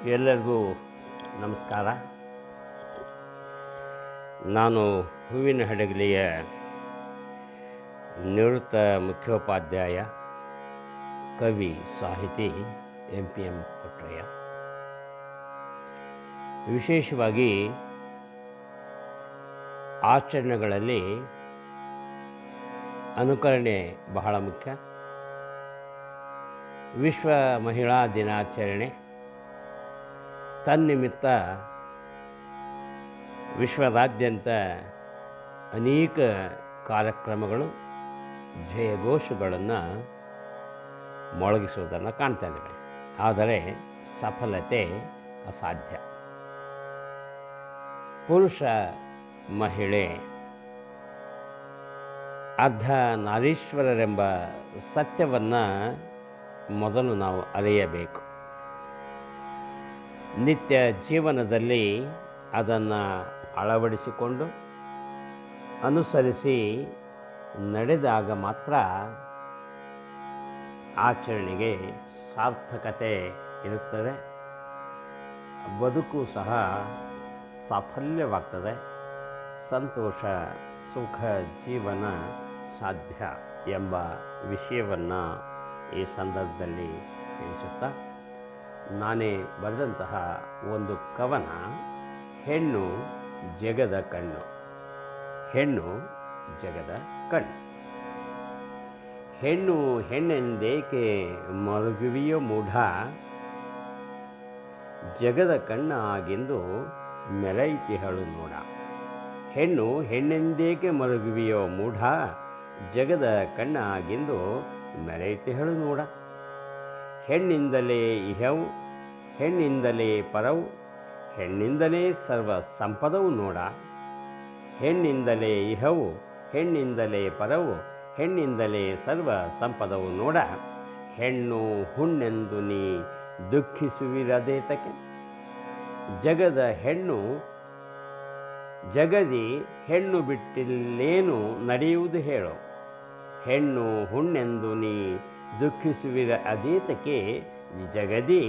ಎಲ್ಲರಿಗೂ ನಮಸ್ಕಾರ. ನಾನು ಹೂವಿನ ಹಡಗಲಿಯ ನಿವೃತ್ತ ಮುಖ್ಯೋಪಾಧ್ಯಾಯ, ಕವಿ, ಸಾಹಿತಿ MPM ಕೊಟ್ರಯ್ಯ. ವಿಶೇಷವಾಗಿ ಆಚರಣೆಗಳಲ್ಲಿ ಅನುಕರಣೆ ಬಹಳ ಮುಖ್ಯ. ವಿಶ್ವ ಮಹಿಳಾ ದಿನಾಚರಣೆ ತನ್ನಿಮಿತ್ತ ವಿಶ್ವದಾದ್ಯಂತ ಅನೇಕ ಕಾರ್ಯಕ್ರಮಗಳು, ಜಯಘೋಷಗಳನ್ನು ಮೊಳಗಿಸುವುದನ್ನು ಕಾಣ್ತಾ ಇದ್ದೇವೆ. ಆದರೆ ಸಫಲತೆ ಅಸಾಧ್ಯ. ಪುರುಷ ಮಹಿಳೆ ಅರ್ಧ ನಾರೀಶ್ವರರೆಂಬ ಸತ್ಯವನ್ನು ಮೊದಲು ನಾವು ಅರಿಯಬೇಕು. ನಿತ್ಯ ಜೀವನದಲ್ಲಿ ಅದನ್ನು ಅಳವಡಿಸಿಕೊಂಡು ಅನುಸರಿಸಿ ನಡೆದಾಗ ಮಾತ್ರ ಆಚರಣೆಗೆ ಸಾರ್ಥಕತೆ ಇರುತ್ತದೆ, ಬದುಕು ಸಹ ಸಾಫಲ್ಯವಾಗ್ತದೆ, ಸಂತೋಷ ಸುಖ ಜೀವನ ಸಾಧ್ಯ ಎಂಬ ವಿಷಯವನ್ನು ಈ ಸಂದರ್ಭದಲ್ಲಿ ತಿಳಿಸುತ್ತಾ, ನಾನೇ ಬರೆದಂತಹ ಒಂದು ಕವನ ಹೆಣ್ಣು ಜಗದ ಕಣ್ಣು. ಹೆಣ್ಣು ಜಗದ ಕಣ್ಣು. ಹೆಣ್ಣು ಹೆಣ್ಣೆಂದೇಕೆ ಮರುಗುವಿಯೋ ಮೂಢ, ಜಗದ ಕಣ್ಣ ಆಗಿಂದು ಮೆರೈತಿಹಳು ನೋಡ. ಹೆಣ್ಣು ಹೆಣ್ಣೆಂದೇಕೆ ಮರುಗುವಿಯೋ ಮೂಢ, ಜಗದ ಕಣ್ಣ ಆಗಿಂದು ಮೆರೈತಿಹಳು ನೋಡ. ಹೆಣ್ಣಿಂದಲೇ ಇಹವು, ಹೆಣ್ಣಿಂದಲೇ ಪರವು, ಹೆಣ್ಣಿಂದಲೇ ಸರ್ವ ಸಂಪದವು ನೋಡ. ಹೆಣ್ಣಿಂದಲೇ ಇಹವು, ಹೆಣ್ಣಿಂದಲೇ ಪರವು, ಹೆಣ್ಣಿಂದಲೇ ಸರ್ವ ಸಂಪದವು ನೋಡ. ಹೆಣ್ಣು ಹುಣ್ಣೆಂದು ನೀ ದುಃಖಿಸುವಿರದೇತಕ್ಕೆ, ಜಗದ ಹೆಣ್ಣು ಜಗದಿ ಹೆಣ್ಣು ಬಿಟ್ಟಿಲ್ಲೇನು ನಡೆಯುವುದು ಹೇಳು. ಹೆಣ್ಣು ಹುಣ್ಣೆಂದು ನೀ ದುಃಖಿಸುವಿರ ಅದೇತಕ್ಕೆ, ಜಗದಿ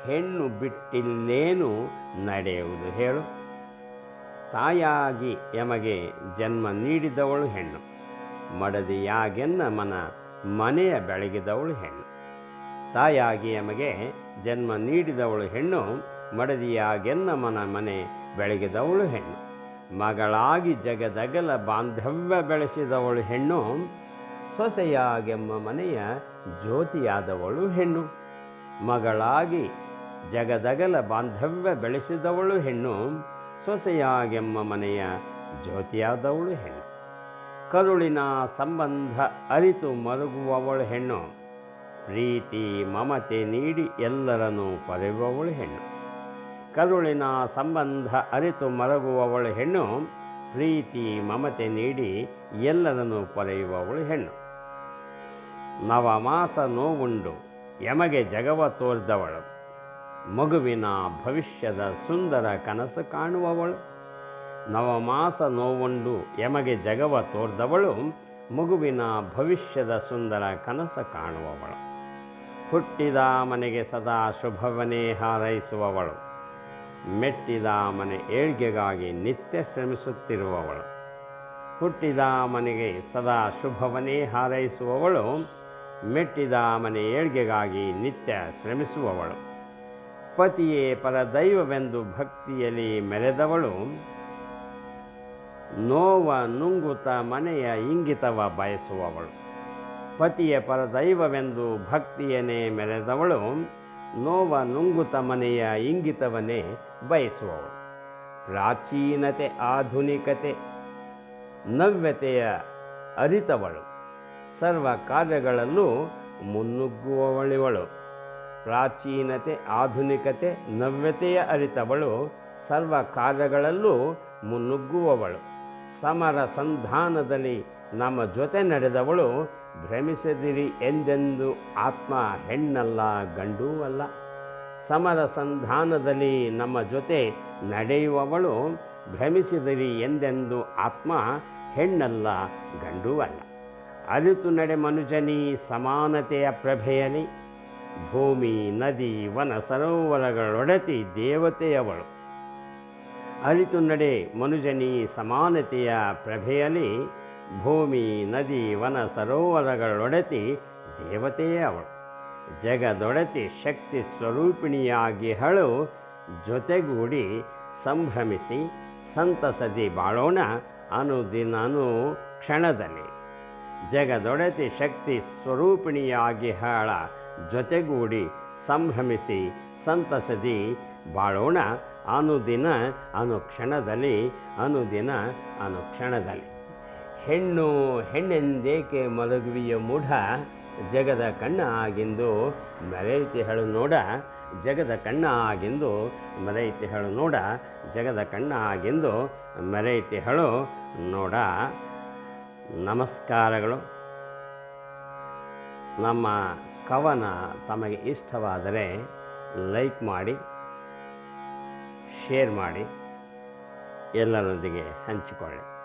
ಹೆಣ್ಣು ಬಿಟ್ಟಿಲ್ಲೇನು ನಡೆಯುವುದು ಹೇಳು. ತಾಯಾಗಿ ಎಮಗೆ ಜನ್ಮ ನೀಡಿದವಳು ಹೆಣ್ಣು, ಮಡದಿಯಾಗೆನ್ನ ಮನೆಯ ಬೆಳಗಿದವಳು ಹೆಣ್ಣು. ತಾಯಾಗಿ ಎಮಗೆ ಜನ್ಮ ನೀಡಿದವಳು ಹೆಣ್ಣು, ಮಡದಿಯಾಗೆನ್ನ ಮನೆ ಬೆಳಗಿದವಳು ಹೆಣ್ಣು. ಮಗಳಾಗಿ ಜಗದಗಲ ಬಾಂಧವ್ಯ ಬೆಳೆಸಿದವಳು ಹೆಣ್ಣು, ಸೊಸೆಯಾಗೆಮ್ಮ ಮನೆಯ ಜ್ಯೋತಿಯಾದವಳು ಹೆಣ್ಣು. ಮಗಳಾಗಿ ಜಗದಗಲ ಬಾಂಧವ್ಯ ಬೆಳೆಸಿದವಳು ಹೆಣ್ಣು, ಸೊಸೆಯಾಗೆಮ್ಮ ಮನೆಯ ಜ್ಯೋತಿಯಾದವಳು ಹೆಣ್ಣು. ಕರುಳಿನ ಸಂಬಂಧ ಅರಿತು ಮರುಗುವವಳು ಹೆಣ್ಣು, ಪ್ರೀತಿ ಮಮತೆ ನೀಡಿ ಎಲ್ಲರನ್ನು ಪಡೆಯುವವಳು ಹೆಣ್ಣು. ಕರುಳಿನ ಸಂಬಂಧ ಅರಿತು ಮರಗುವವಳು ಹೆಣ್ಣು, ಪ್ರೀತಿ ಮಮತೆ ನೀಡಿ ಎಲ್ಲರನ್ನು ಪಡೆಯುವವಳು ಹೆಣ್ಣು. ನವಮಾಸ ನೋವುಂಡು ಎಮಗೆ ಜಗವ ತೋರಿದವಳು, ಮಗುವಿನ ಭವಿಷ್ಯದ ಸುಂದರ ಕನಸು ಕಾಣುವವಳು. ನವಮಾಸ ನೋವುಂಡು ಎಮಗೆ ಜಗವ ತೋರಿದವಳು, ಮಗುವಿನ ಭವಿಷ್ಯದ ಸುಂದರ ಕನಸು ಕಾಣುವವಳು. ಹುಟ್ಟಿದ ಮನೆಗೆ ಸದಾ ಶುಭವನ್ನೇ ಹಾರೈಸುವವಳು, ಮೆಟ್ಟಿದ ಮನೆ ಏಳ್ಗೆಗಾಗಿ ನಿತ್ಯ ಶ್ರಮಿಸುತ್ತಿರುವವಳು. ಹುಟ್ಟಿದ ಮನೆಗೆ ಸದಾ ಶುಭವನ್ನೇ ಹಾರೈಸುವವಳು, ಮೆಟ್ಟಿದ ಮನೆ ಏಳ್ಗೆಗಾಗಿ ನಿತ್ಯ ಶ್ರಮಿಸುವವಳು. ಪತಿಯೇ ಪರದೈವವೆಂದು ಭಕ್ತಿಯಲ್ಲಿ ಮೆರೆದವಳು, ನೋವ ನುಂಗುತ್ತ ಮನೆಯ ಇಂಗಿತವ ಬಯಸುವವಳು. ಪತಿಯ ಪರದೈವವೆಂದು ಭಕ್ತಿಯನ್ನೇ ಮೆರೆದವಳು, ನೋವ ನುಂಗುತ್ತ ಮನೆಯ ಇಂಗಿತವನ್ನೇ ಬಯಸುವವಳು. ಪ್ರಾಚೀನತೆ ಆಧುನಿಕತೆ ನವ್ಯತೆಯ ಅರಿತವಳು, ಸರ್ವ ಕಾರ್ಯಗಳಲ್ಲೂ ಮುನ್ನುಗ್ಗುವವಳಿವಳು. ಪ್ರಾಚೀನತೆ ಆಧುನಿಕತೆ ನವ್ಯತೆಯ ಅರಿತವಳು, ಸರ್ವ ಕಾರ್ಯಗಳಲ್ಲೂ ಮುನ್ನುಗ್ಗುವವಳು. ಸಮರ ಸಂಧಾನದಲ್ಲಿ ನಮ್ಮ ಜೊತೆ ನಡೆದವಳು, ಭ್ರಮಿಸದಿರಿ ಎಂದೆಂದು ಆತ್ಮ ಹೆಣ್ಣಲ್ಲ ಗಂಡೂ ಅಲ್ಲ. ಸಮರ ಸಂಧಾನದಲ್ಲಿ ನಮ್ಮ ಜೊತೆ ನಡೆಯುವವಳು, ಭ್ರಮಿಸಿದಿರಿ ಎಂದೆಂದು ಆತ್ಮ ಹೆಣ್ಣಲ್ಲ ಗಂಡೂ ಅಲ್ಲ. ಅರಿತು ನಡೆ ಮನುಜನಿ ಸಮಾನತೆಯ ಪ್ರಭೆಯಲಿ, ಭೂಮಿ ನದಿ ವನ ಸರೋವರಗಳೊಡತಿ ದೇವತೆಯವಳು. ಅರಿತು ನಡೆ ಮನುಜನಿ ಸಮಾನತೆಯ ಪ್ರಭೆಯಲ್ಲಿ ಭೂಮಿ ನದಿ ವನ ಸರೋವರಗಳೊಡತಿ ದೇವತೆಯೇ ಅವಳು. ಜಗದೊಡತಿ ಶಕ್ತಿ ಸ್ವರೂಪಿಣಿಯಾಗಿ ಹಳು ಜೊತೆಗೂಡಿ ಸಂಭ್ರಮಿಸಿ ಸಂತಸದಿ ಬಾಳೋಣ ಅನುದಿನನು ಕ್ಷಣದಲ್ಲಿ. ಜಗದೊಡತಿ ಶಕ್ತಿ ಸ್ವರೂಪಿಣಿಯಾಗಿ ಹಳ ಜೊತೆಗೂಡಿ ಸಂಭ್ರಮಿಸಿ ಸಂತಸದಿ ಬಾಳೋಣ ಅನುದಿನ ಅನುಕ್ಷಣದಲ್ಲಿ, ಅನುದಿನ ಅನುಕ್ಷಣದಲ್ಲಿ. ಹೆಣ್ಣು ಹೆಣ್ಣೆಂದೇಕೆ ಮಲಗುವಿಯ ಮೂಢ, ಜಗದ ಕಣ್ಣ ಆಗಿಂದು ಮೆರೆಯುತಿ ಹೇಳು ನೋಡ. ಜಗದ ಕಣ್ಣ ಆಗಿಂದು ಮೆರೆಯುತಿ ಹೇಳು ನೋಡ. ಜಗದ ಕಣ್ಣ ಆಗಿಂದು ಮೆರೆಯುತಿ ಹೇಳು ನೋಡ. ನಮಸ್ಕಾರಗಳು. ನಮ್ಮ ಕವನ ತಮಗೆ ಇಷ್ಟವಾದರೆ ಲೈಕ್ ಮಾಡಿ, ಶೇರ್ ಮಾಡಿ, ಎಲ್ಲರೊಂದಿಗೆ ಹಂಚಿಕೊಳ್ಳಿ.